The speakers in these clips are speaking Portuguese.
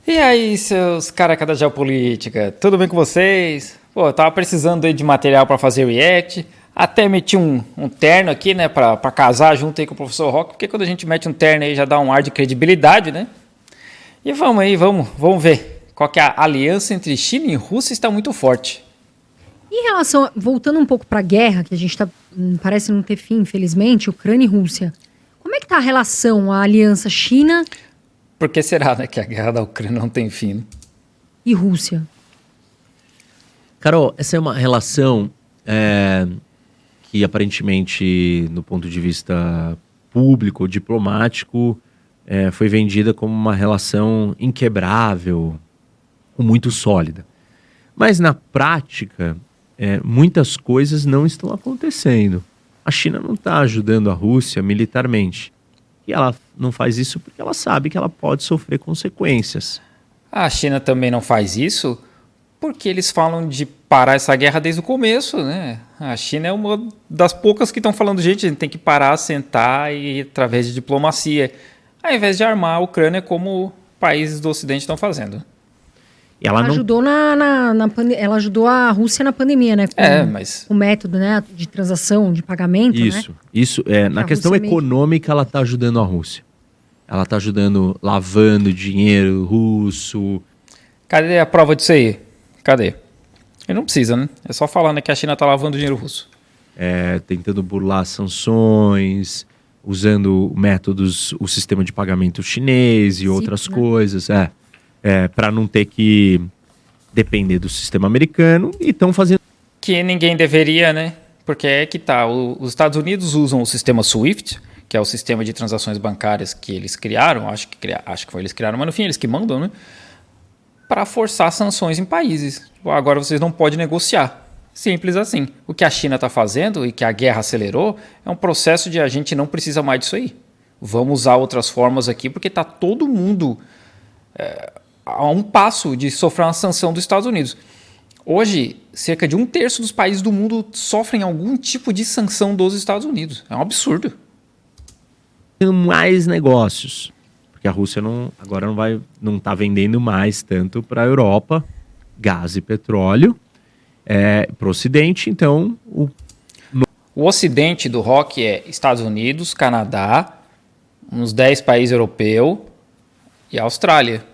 E aí, seus careca da geopolítica, tudo bem com vocês? Pô, eu tava precisando aí de material pra fazer react, até meti um terno aqui, né, pra casar junto aí com o professor Rock, porque quando a gente mete um terno aí já dá um ar de credibilidade, né? E vamos aí, vamos ver qual que é a aliança entre China e Rússia está muito forte. Em relação, voltando um pouco para a guerra, que a gente parece não ter fim, infelizmente, Ucrânia e Rússia. Como é que tá a relação, a aliança China Por que será, né, que a guerra da Ucrânia não tem fim, né? e Rússia? Carol, essa é uma relação que aparentemente, no ponto de vista público, diplomático, foi vendida como uma relação inquebrável, muito sólida. Mas na prática, muitas coisas não estão acontecendo. A China não está ajudando a Rússia militarmente. E ela não faz isso porque ela sabe que ela pode sofrer consequências. A China também não faz isso porque eles falam de parar essa guerra desde o começo, né? A China é uma das poucas que estão falando, gente, a gente tem que parar, sentar e através de diplomacia, ao invés de armar a Ucrânia como países do Ocidente estão fazendo. E ela não... Ajudou ela ajudou a Rússia na pandemia, né? Mas o método, né, de transação, de pagamento, né? Isso. Na questão econômica, ela está ajudando a Rússia. Ela está ajudando, lavando dinheiro russo. Cadê a prova disso aí? Cadê? Ele não precisa, né? É só falar, né, que a China está lavando dinheiro russo. Tentando burlar sanções, usando métodos, o sistema de pagamento chinês e outras coisas, para não ter que depender do sistema americano, e estão fazendo... Que ninguém deveria, né? Porque é que tá, os Estados Unidos usam o sistema SWIFT, que é o sistema de transações bancárias que eles criaram, acho que foi eles criaram, mas no fim eles que mandam, né? Para forçar sanções em países. Agora vocês não podem negociar. Simples assim. O que a China está fazendo e que a guerra acelerou é um processo de a gente não precisa mais disso aí. Vamos usar outras formas aqui porque está todo mundo a um passo de sofrer uma sanção dos Estados Unidos. Hoje, cerca de 1/3 dos países do mundo sofrem algum tipo de sanção dos Estados Unidos. É um absurdo. mais negócios, porque a Rússia agora não está vendendo mais tanto para a Europa gás e petróleo para o Ocidente, então o Ocidente do rock é Estados Unidos, Canadá, uns 10 países europeus e Austrália.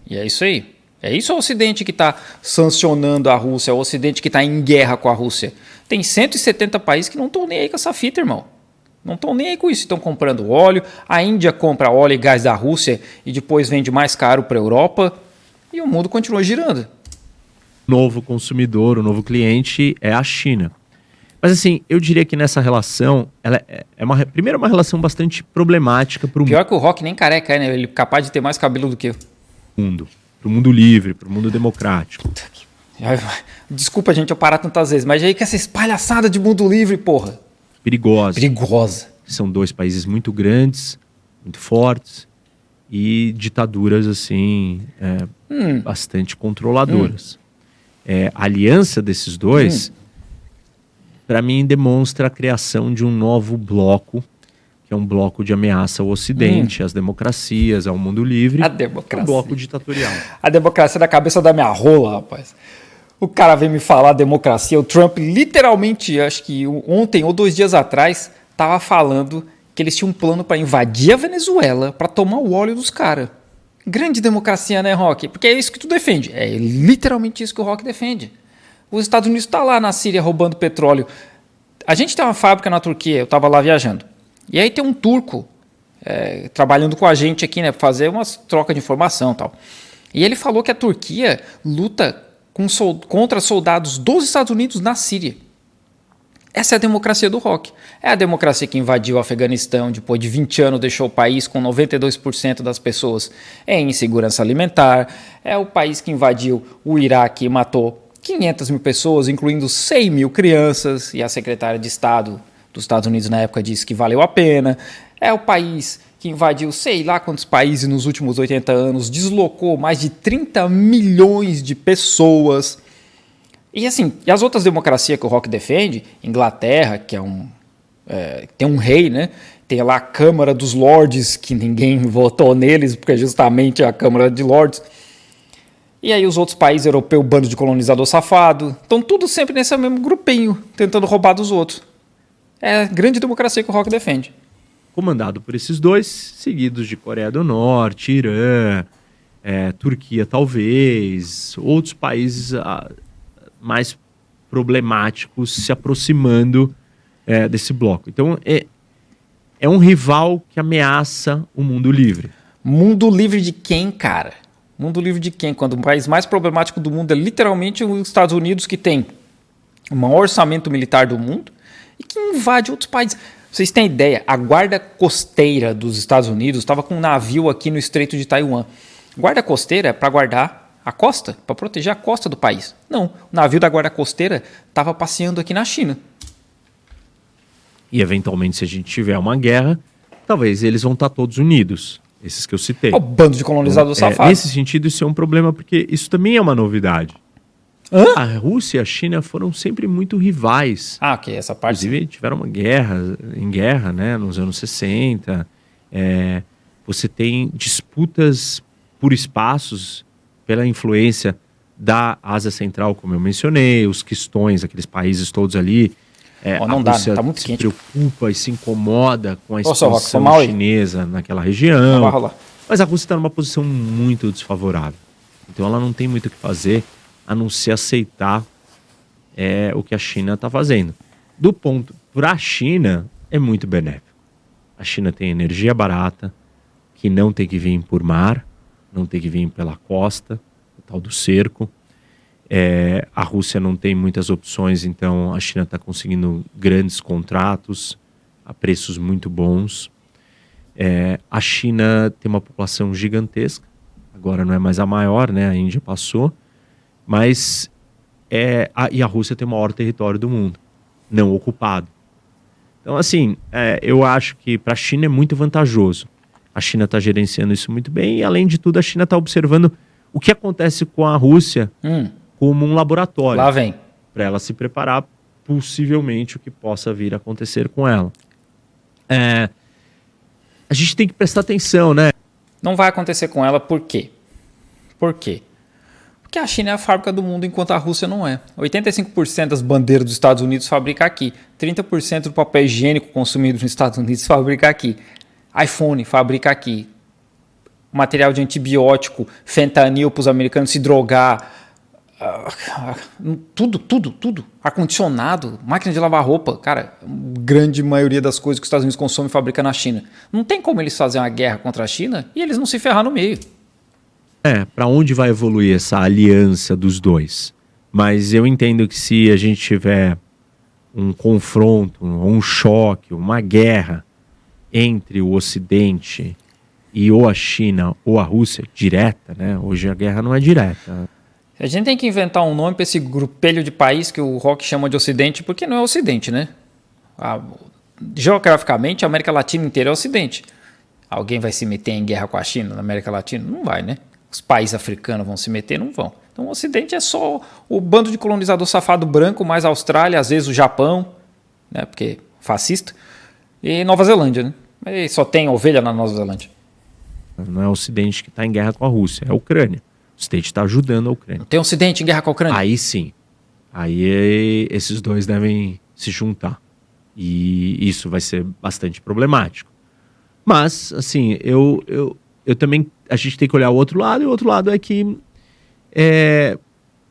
E é isso aí. É isso o Ocidente que está sancionando a Rússia, é o Ocidente que está em guerra com a Rússia. Tem 170 países que não estão nem aí com essa fita, irmão. Não estão nem aí com isso. Estão comprando óleo. A Índia compra óleo e gás da Rússia e depois vende mais caro para a Europa. E o mundo continua girando. O novo consumidor, o novo cliente é a China. Mas assim, eu diria que nessa relação, ela primeiro é uma relação bastante problemática para o mundo. Pior que o Rock nem careca, né? Ele é capaz de ter mais cabelo do que eu. Para o mundo livre, para o mundo democrático. Desculpa, gente, eu parar tantas vezes, mas aí que essa espalhaçada de mundo livre, porra. Perigosa. São dois países muito grandes, muito fortes e ditaduras assim bastante controladoras. A aliança desses dois, para mim, demonstra a criação de um novo bloco, que é um bloco de ameaça ao Ocidente, às democracias, ao mundo livre. A democracia. Um bloco ditatorial. A democracia da cabeça da minha rola, rapaz. O cara veio me falar democracia. O Trump, literalmente, acho que ontem ou 2 dias atrás, estava falando que eles tinham um plano para invadir a Venezuela, para tomar o óleo dos caras. Grande democracia, né, Rock? Porque é isso que tu defende. É literalmente isso que o Rock defende. Os Estados Unidos estão lá na Síria roubando petróleo. A gente tem uma fábrica na Turquia, eu estava lá viajando. E aí tem um turco trabalhando com a gente aqui, né, para fazer umas trocas de informação e tal. E ele falou que a Turquia luta contra soldados dos Estados Unidos na Síria. Essa é a democracia do Rock. É a democracia que invadiu o Afeganistão, depois de 20 anos deixou o país com 92% das pessoas em insegurança alimentar. É o país que invadiu o Iraque e matou 500 mil pessoas, incluindo 100 mil crianças, e a secretária de Estado dos Estados Unidos na época disse que valeu a pena. É o país que invadiu sei lá quantos países nos últimos 80 anos, deslocou mais de 30 milhões de pessoas. E assim, e as outras democracias que o Rock defende, Inglaterra, que tem um rei, né? Tem lá a Câmara dos Lordes, que ninguém votou neles, porque é justamente a Câmara de Lordes. E aí os outros países europeus, bando de colonizador safado. Estão tudo sempre nesse mesmo grupinho, tentando roubar dos outros. É a grande democracia que o Rock defende. Comandado por esses dois, seguidos de Coreia do Norte, Irã, Turquia talvez, outros países mais problemáticos se aproximando desse bloco. Então é um rival que ameaça o mundo livre. Mundo livre de quem, cara? Mundo livre de quem? Quando o país mais problemático do mundo é literalmente os Estados Unidos, que tem o maior orçamento militar do mundo e que invade outros países. Vocês têm ideia, a guarda costeira dos Estados Unidos estava com um navio aqui no Estreito de Taiwan. Guarda costeira é para guardar a costa, para proteger a costa do país. Não, o navio da guarda costeira estava passeando aqui na China. E eventualmente, se a gente tiver uma guerra, talvez eles vão estar todos unidos. Esses que eu citei. É o bando de colonizador safado. Nesse sentido, isso é um problema, porque isso também é uma novidade. Hã? A Rússia e a China foram sempre muito rivais. Ok, essa parte. Inclusive, tiveram uma guerra, né, nos anos 60. Você tem disputas por espaços, pela influência da Ásia Central, como eu mencionei, os quistões, aqueles países todos ali. Não a dá, Rússia tá muito se quente. preocupa e se incomoda com a Rock, expansão mal aí. chinesa naquela Não região. vai rolar. Mas a Rússia está numa posição muito desfavorável. Então ela não tem muito o que fazer a não ser aceitar o que a China está fazendo. Para a China, é muito benéfico. A China tem energia barata, que não tem que vir por mar, não tem que vir pela costa, o tal do cerco. A Rússia não tem muitas opções, então a China está conseguindo grandes contratos a preços muito bons. A China tem uma população gigantesca, agora não é mais a maior, né? A Índia passou, mas e a Rússia tem o maior território do mundo, não ocupado. Então, assim, eu acho que para a China é muito vantajoso. A China está gerenciando isso muito bem e, além de tudo, a China está observando o que acontece com a Rússia como um laboratório. Lá vem. Para ela se preparar, possivelmente, o que possa vir a acontecer com ela. A gente tem que prestar atenção, né? Não vai acontecer com ela, por quê? Por quê? Porque a China é a fábrica do mundo, enquanto a Rússia não é. 85% das bandeiras dos Estados Unidos fabrica aqui. 30% do papel higiênico consumido nos Estados Unidos fabrica aqui. iPhone fabrica aqui. Material de antibiótico, fentanil para os americanos se drogar. Tudo. Ar-condicionado, máquina de lavar roupa. Cara, a grande maioria das coisas que os Estados Unidos consomem fabrica na China. Não tem como eles fazerem uma guerra contra a China e eles não se ferrar no meio. Para onde vai evoluir essa aliança dos dois? Mas eu entendo que se a gente tiver um confronto, um choque, uma guerra entre o Ocidente e ou a China ou a Rússia, direta, né? Hoje a guerra não é direta. A gente tem que inventar um nome para esse grupelho de país que o Rock chama de Ocidente, porque não é Ocidente, né? Geograficamente, a América Latina inteira é Ocidente. Alguém vai se meter em guerra com a China na América Latina? Não vai, né? Os países africanos vão se meter? Não vão. Então o Ocidente é só o bando de colonizador safado branco, mais a Austrália, às vezes o Japão, né? Porque fascista, e Nova Zelândia, né? Mas só tem ovelha na Nova Zelândia. Não é o Ocidente que está em guerra com a Rússia, é a Ucrânia. O Ocidente está ajudando a Ucrânia. Tem Ocidente em guerra com a Ucrânia? Aí sim. Aí esses dois devem se juntar. E isso vai ser bastante problemático. Mas, assim, eu também... A gente tem que olhar o outro lado, e o outro lado é que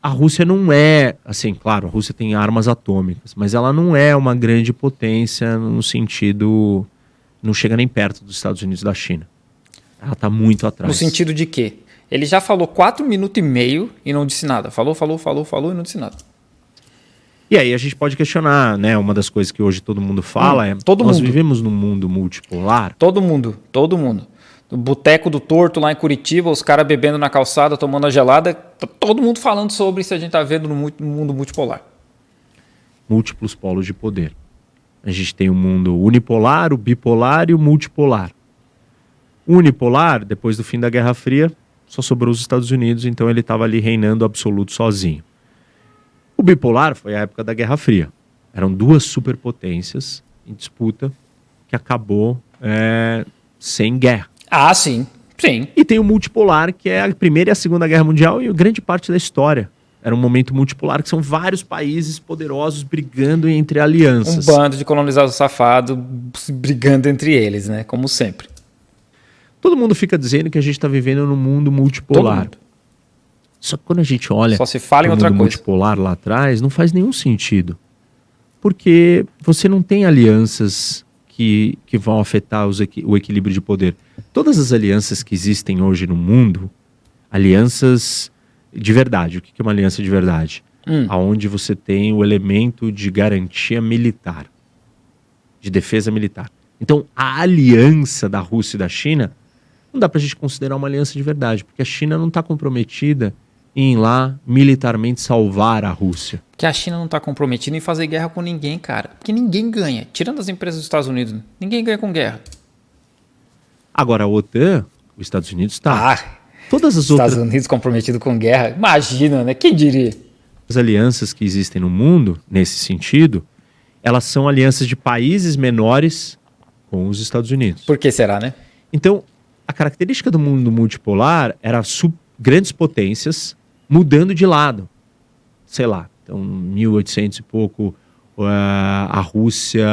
a Rússia não é... Assim, claro, a Rússia tem armas atômicas, mas ela não é uma grande potência no sentido... Não chega nem perto dos Estados Unidos e da China. Ela está muito atrás. No sentido de quê? Ele já falou 4 minutos e meio e não disse nada. Falou e não disse nada. E aí a gente pode questionar, né? Uma das coisas que hoje todo mundo fala nós vivemos num mundo multipolar. Todo mundo. No boteco do Torto, lá em Curitiba, os caras bebendo na calçada, tomando a gelada. Tá todo mundo falando sobre isso, a gente tá vendo no mundo multipolar. Múltiplos polos de poder. A gente tem o mundo unipolar, o bipolar e o multipolar. O unipolar, depois do fim da Guerra Fria, só sobrou os Estados Unidos, então ele estava ali reinando absoluto sozinho. O bipolar foi a época da Guerra Fria. Eram duas superpotências em disputa que acabou sem guerra. Ah, sim. Sim. E tem o multipolar, que é a Primeira e a Segunda Guerra Mundial e grande parte da história. Era um momento multipolar, que são vários países poderosos brigando entre alianças. Um bando de colonizados safados brigando entre eles, né? Como sempre. Todo mundo fica dizendo que a gente está vivendo num mundo multipolar. Só que quando a gente olha Só se fala em o outra mundo coisa. multipolar lá atrás, não faz nenhum sentido. Porque você não tem alianças que vão afetar o equilíbrio de poder. Todas as alianças que existem hoje no mundo, alianças de verdade. O que é uma aliança de verdade? Onde você tem o elemento de garantia militar, de defesa militar. Então, a aliança da Rússia e da China não dá pra gente considerar uma aliança de verdade, porque a China não está comprometida em ir lá militarmente salvar a Rússia. Que a China não está comprometida em fazer guerra com ninguém, cara. Porque ninguém ganha. Tirando as empresas dos Estados Unidos, ninguém ganha com guerra. Agora, a OTAN, os Estados Unidos está. Ah, Todas as Estados outras Unidos comprometido com guerra. Imagina, né? Quem diria? alianças que existem no mundo, nesse sentido, elas são alianças de países menores com os Estados Unidos. Por que será, né? Então, a característica do mundo multipolar era grandes potências mudando de lado. Sei lá, então, 1800 e pouco, a Rússia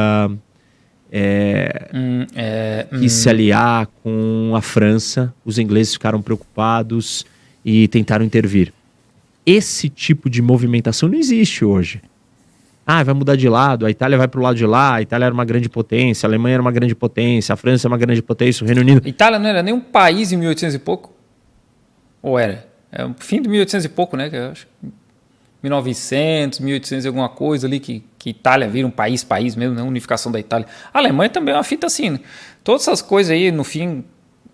quis se aliar com a França, os ingleses ficaram preocupados e tentaram intervir. Esse tipo de movimentação não existe hoje. Ah, vai mudar de lado, a Itália vai para o lado de lá, a Itália era uma grande potência, a Alemanha era uma grande potência, a França é uma grande potência, o Reino Unido... Itália não era nem um país em 1800 e pouco? Ou era? É o fim de 1800 e pouco, né? Que eu acho. 1900, 1800 e alguma coisa ali, que Itália vira um país mesmo, né? Unificação da Itália. A Alemanha também é uma fita assim, né? Todas essas coisas aí, no fim, o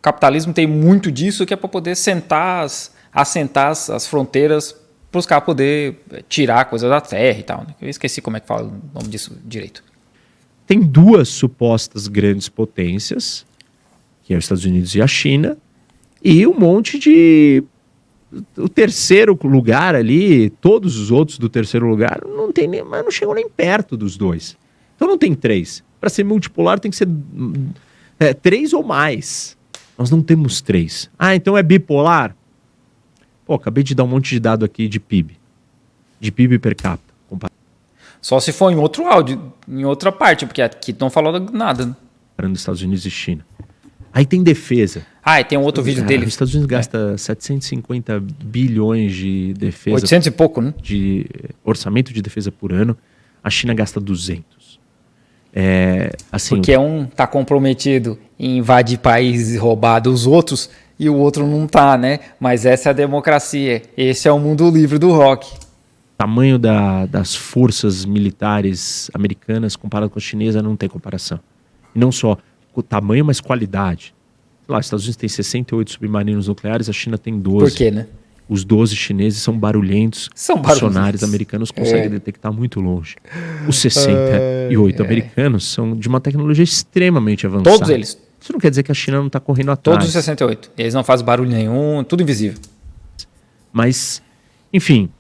capitalismo tem muito disso, que é para poder assentar as fronteiras para os caras poderem tirar coisas da terra e tal, né? Eu esqueci como é que fala o nome disso direito. Tem duas supostas grandes potências, que é os Estados Unidos e a China, e um monte de... O terceiro lugar ali, todos os outros do terceiro lugar, não chegam nem perto dos dois. Então não tem três. Para ser multipolar tem que ser três ou mais. Nós não temos três. Ah, então é bipolar? Pô, acabei de dar um monte de dado aqui de PIB. De PIB per capita. Só se for em outro áudio, em outra parte, porque aqui não falou nada. Né? Comparando Estados Unidos e China. Aí tem defesa. Ah, e tem um outro vídeo dele. Os Estados Unidos gasta 750 bilhões de defesa. 800 e pouco, né? De orçamento de defesa por ano. A China gasta 200. Assim, porque um tá comprometido em invadir países e roubar dos outros e o outro não tá, né? Mas essa é a democracia. Esse é o mundo livre do rock. O tamanho das forças militares americanas comparado com a chinesa não tem comparação. E não só o tamanho, mas qualidade. Sei lá, os Estados Unidos tem 68 submarinos nucleares, a China tem 12. Por quê, né? Os 12 chineses são barulhentos. Os sonares americanos conseguem detectar muito longe. Os 68 americanos são de uma tecnologia extremamente avançada. Todos eles. Isso não quer dizer que a China não está correndo atrás. Todos os 68. Eles não fazem barulho nenhum, tudo invisível. Mas, enfim,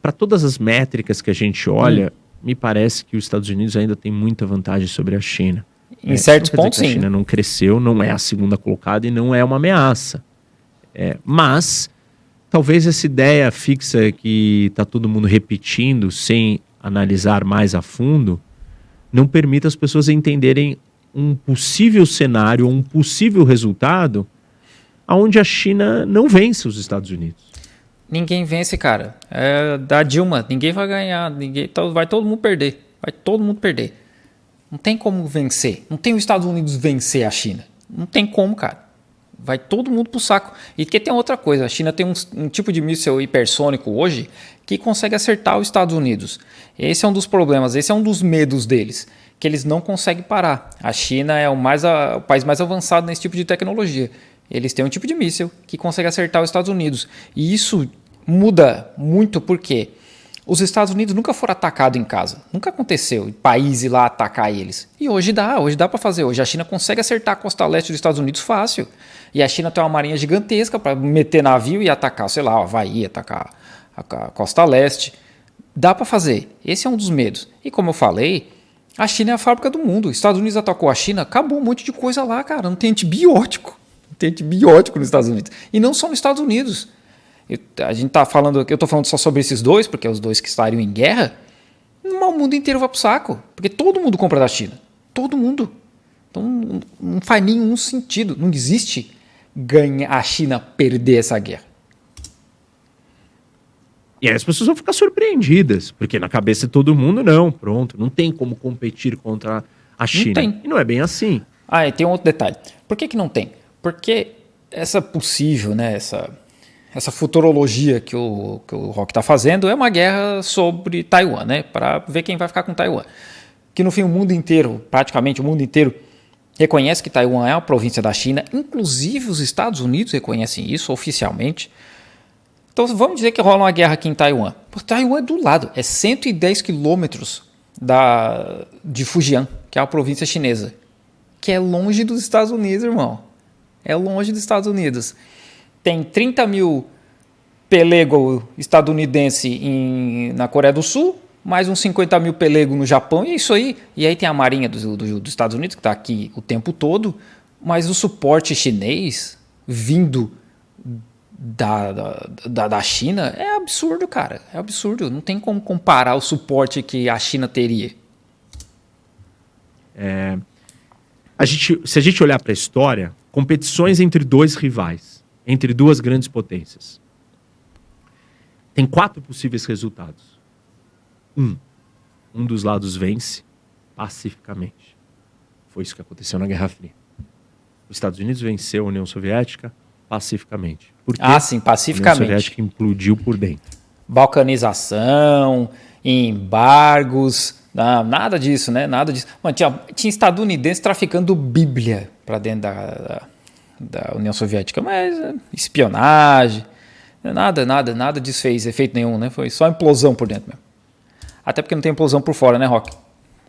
para todas as métricas que a gente olha, me parece que os Estados Unidos ainda tem muita vantagem sobre a China. Em certos pontos, sim. A China não cresceu, não é a segunda colocada e não é uma ameaça. Mas, talvez essa ideia fixa que está todo mundo repetindo sem analisar mais a fundo, não permita as pessoas entenderem um possível cenário, um possível resultado onde a China não vence os Estados Unidos. Ninguém vence, cara. Da Dilma, ninguém vai ganhar, vai todo mundo perder. Vai todo mundo perder. Não tem como vencer. Não tem os Estados Unidos vencer a China. Não tem como, cara. Vai todo mundo pro saco. E que tem outra coisa. A China tem um tipo de míssil hipersônico hoje que consegue acertar os Estados Unidos. Esse é um dos problemas. Esse é um dos medos deles. Que eles não conseguem parar. A China é o país mais avançado nesse tipo de tecnologia. Eles têm um tipo de míssil que consegue acertar os Estados Unidos. E isso muda muito porque os Estados Unidos nunca foram atacados em casa. Nunca aconteceu. O país ir lá atacar eles. E hoje dá para fazer. Hoje a China consegue acertar a costa leste dos Estados Unidos fácil. E a China tem uma marinha gigantesca para meter navio e atacar, sei lá, a Havaí, atacar a costa leste. Dá para fazer. Esse é um dos medos. E como eu falei, a China é a fábrica do mundo. Os Estados Unidos atacou a China, acabou um monte de coisa lá, cara. Não tem antibiótico. Tem antibiótico nos Estados Unidos. E não só nos Estados Unidos. Eu estou falando só sobre esses dois, porque é os dois que estariam em guerra. O mundo inteiro vai pro saco. Porque todo mundo compra da China. Todo mundo. Então não faz nenhum sentido. Não existe a China perder essa guerra. E aí as pessoas vão ficar surpreendidas, porque na cabeça de todo mundo, não, pronto, não tem como competir contra a China. Não tem. E não é bem assim. E tem um outro detalhe. Por que não tem? Porque essa possível, né, essa futurologia que o Rock está fazendo é uma guerra sobre Taiwan, né, para ver quem vai ficar com Taiwan. Que no fim o mundo inteiro, praticamente o mundo inteiro, reconhece que Taiwan é uma província da China, inclusive os Estados Unidos reconhecem isso oficialmente. Então vamos dizer que rola uma guerra aqui em Taiwan. Taiwan é do lado, é 110 quilômetros de Fujian, que é a província chinesa, que é longe dos Estados Unidos, irmão. É longe dos Estados Unidos. Tem 30 mil pelego estadunidense na Coreia do Sul, mais uns 50 mil pelego no Japão, e é isso aí. E aí tem a marinha dos Estados Unidos, que está aqui o tempo todo, mas o suporte chinês vindo da China é absurdo, cara. É absurdo. Não tem como comparar o suporte que a China teria. Se a gente olhar para a história, competições entre dois rivais, entre duas grandes potências, tem 4 possíveis resultados. Um dos lados vence pacificamente. Foi isso que aconteceu na Guerra Fria. Os Estados Unidos venceu a União Soviética pacificamente. Por quê? Sim, pacificamente. A União Soviética implodiu por dentro. Balcanização, embargos, nada disso, né? Nada disso. Mano, tinha estadunidense traficando Bíblia para dentro da União Soviética, mas espionagem, nada disso fez efeito nenhum, né? Foi só implosão por dentro mesmo. Até porque não tem implosão por fora, né, Rock?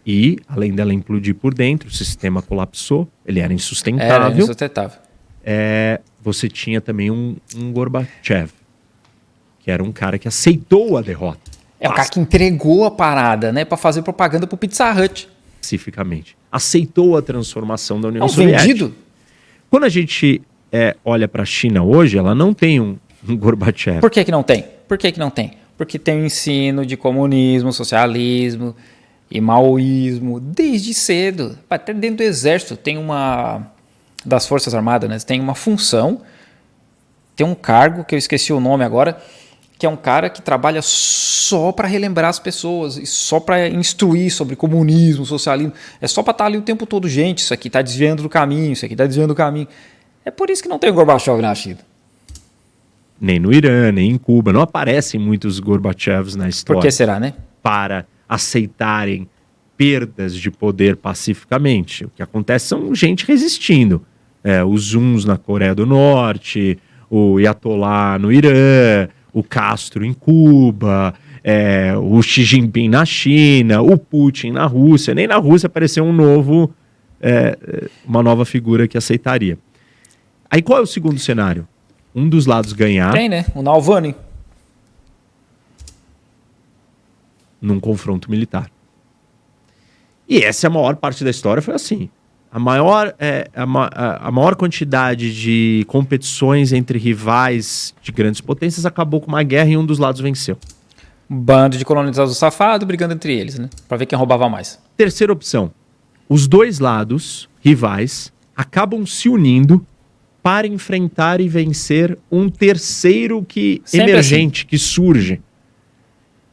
E, além dela implodir por dentro, o sistema colapsou, ele era insustentável. Era insustentável. Você tinha também um Gorbachev, que era um cara que aceitou a derrota. É o cara que entregou a parada, né, para fazer propaganda pro Pizza Hut. Especificamente. Aceitou a transformação da União Soviética. Vendido. Quando a gente olha para a China hoje, ela não tem um Gorbachev. Por que não tem? Porque tem o ensino de comunismo, socialismo e maoísmo desde cedo. Até dentro do exército tem das Forças Armadas, né? Tem uma função, tem um cargo, que eu esqueci o nome agora, que é um cara que trabalha só para relembrar as pessoas, e só para instruir sobre comunismo, socialismo. É só para estar ali o tempo todo, gente, isso aqui está desviando do caminho, isso aqui está desviando do caminho. É por isso que não tem o Gorbachev na China. Nem no Irã, nem em Cuba. Não aparecem muitos Gorbachevs na história. Por que será, né? Para aceitarem perdas de poder pacificamente. O que acontece são gente resistindo. Os Zuns na Coreia do Norte, o Ayatollah no Irã, o Castro em Cuba, o Xi Jinping na China, o Putin na Rússia. Nem na Rússia apareceu uma nova figura que aceitaria. Aí qual é o segundo cenário? Um dos lados ganhar... Tem, né? O Navalny. Num confronto militar. E essa é a maior parte da história, foi assim. A maior quantidade de competições entre rivais de grandes potências acabou com uma guerra e um dos lados venceu. Um bando de colonizados safados brigando entre eles, né? Pra ver quem roubava mais. Terceira opção. Os dois lados, rivais, acabam se unindo para enfrentar e vencer um terceiro emergente, assim, que surge.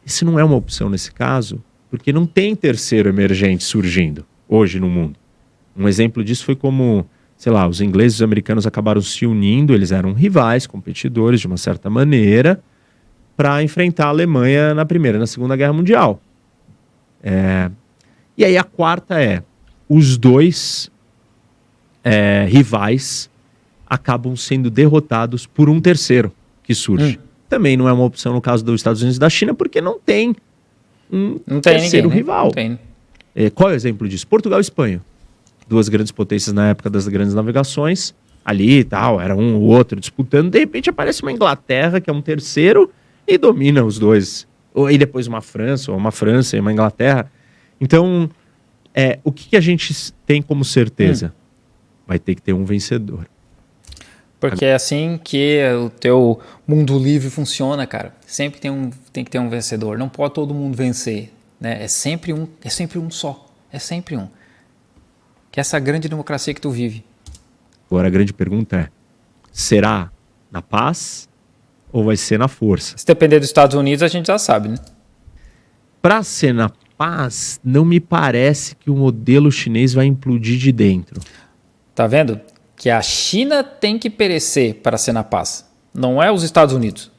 Isso não é uma opção nesse caso, porque não tem terceiro emergente surgindo hoje no mundo. Um exemplo disso foi como, sei lá, os ingleses e os americanos acabaram se unindo, eles eram rivais, competidores de uma certa maneira, para enfrentar a Alemanha na Primeira e na Segunda Guerra Mundial. E aí a quarta os dois rivais acabam sendo derrotados por um terceiro que surge. Também não é uma opção no caso dos Estados Unidos e da China, porque não tem terceiro rival. Não tem. Qual é o exemplo disso? Portugal e Espanha. Duas grandes potências na época das grandes navegações. Ali e tal, era um ou outro disputando. De repente aparece uma Inglaterra, que é um terceiro, e domina os dois. E depois uma França, ou uma França e uma Inglaterra. Então, o que a gente tem como certeza? Vai ter que ter um vencedor. Porque é assim que o teu mundo livre funciona, cara. Sempre tem que ter um vencedor. Não pode todo mundo vencer, né? É sempre um só. É sempre um. Que é essa grande democracia que tu vive. Agora a grande pergunta é, será na paz ou vai ser na força? Se depender dos Estados Unidos, a gente já sabe, né? Para ser na paz, não me parece que o modelo chinês vai implodir de dentro. Tá vendo? Que a China tem que perecer para ser na paz. Não é os Estados Unidos.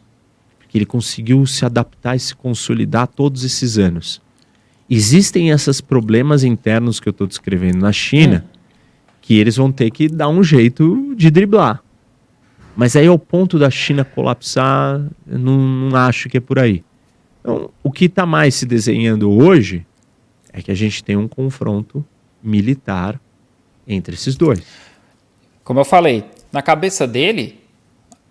Porque ele conseguiu se adaptar e se consolidar todos esses anos. Existem esses problemas internos que eu estou descrevendo na China, que eles vão ter que dar um jeito de driblar. Mas aí ao ponto da China colapsar, eu não acho que é por aí. Então, o que está mais se desenhando hoje é que a gente tem um confronto militar entre esses dois. Como eu falei, na cabeça dele,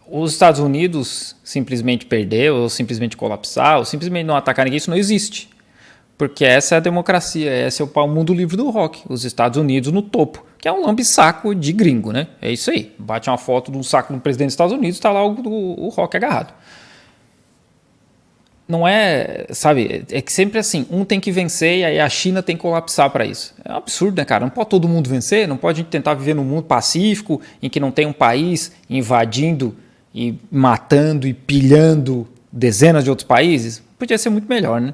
os Estados Unidos simplesmente perder, ou simplesmente colapsar, ou simplesmente não atacar ninguém, isso não existe. Porque essa é a democracia, esse é o mundo livre do rock. Os Estados Unidos no topo, que é um lambe-saco de gringo, né? É isso aí. Bate uma foto de um saco do presidente dos Estados Unidos, está lá o rock agarrado. Não é, sabe, é que sempre assim, um tem que vencer e aí a China tem que colapsar para isso. É um absurdo, né, cara? Não pode todo mundo vencer, não pode a gente tentar viver num mundo pacífico em que não tem um país invadindo e matando e pilhando dezenas de outros países. Podia ser muito melhor, né?